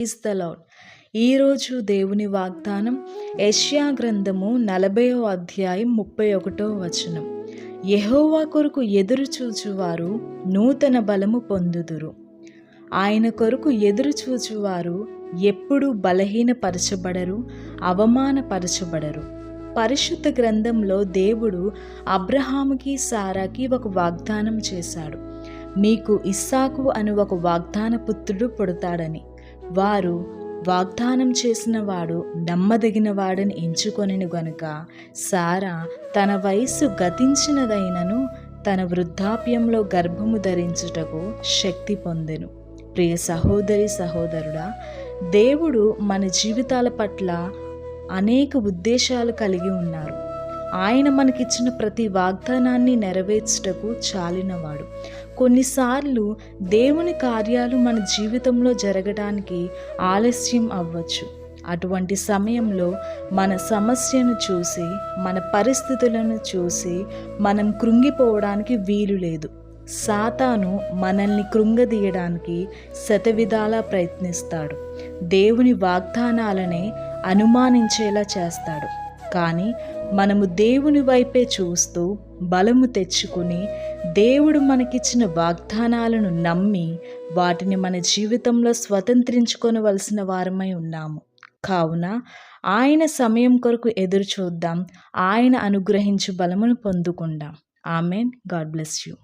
Praise the lord. ఈరోజు దేవుని వాగ్దానం యెషయా గ్రంథము 40వ అధ్యాయం 31వ వచనం. యెహోవా కొరకు ఎదురు చూచువారు నూతన బలము పొందుదురు. ఆయన కొరకు ఎదురు చూచువారు ఎప్పుడూ బలహీనపరచబడరు, అవమానపరచబడరు. పరిశుద్ధ గ్రంథంలో దేవుడు అబ్రహాముకి, సారాకి ఒక వాగ్దానం చేశాడు. మీకు ఇస్సాకు అను ఒక వాగ్దాన పుత్రుడు పుడతాడని. వారు వాగ్దానం చేసిన వాడు నమ్మదగిన వాడని ఎంచుకొనెను గనుక సారా తన వయస్సు గతించినదైనను తన వృద్ధాప్యంలో గర్భము ధరించుటకు శక్తి పొందెను. ప్రియ సహోదరి సహోదరుడా, దేవుడు మన జీవితాల పట్ల అనేక ఉద్దేశాలు కలిగి ఉన్నారు. ఆయన మనకిచ్చిన ప్రతి వాగ్దానాన్ని నెరవేర్చుటకు చాలినవాడు. కొన్నిసార్లు దేవుని కార్యాలు మన జీవితంలో జరగడానికి ఆలస్యం అవ్వచ్చు. అటువంటి సమయంలో మన సమస్యను చూసి, మన పరిస్థితులను చూసి మనం కృంగిపోవడానికి వీలు లేదు. సాతాను మనల్ని కృంగదీయడానికి శతవిధాలా ప్రయత్నిస్తాడు. దేవుని వాగ్దానాలనే అనుమానించేలా చేస్తాడు. కానీ మనము దేవుని వైపే చూస్తూ బలము తెచ్చుకుని దేవుడు మనకిచ్చిన వాగ్దానాలను నమ్మి వాటిని మన జీవితంలో స్వతంత్రించుకొనవలసిన వారమై ఉన్నాము. కావున ఆయన సమయం కొరకు ఎదురు చూద్దాం. ఆయన అనుగ్రహించు బలమును పొందుకుందాం. ఆమెన్. God bless you.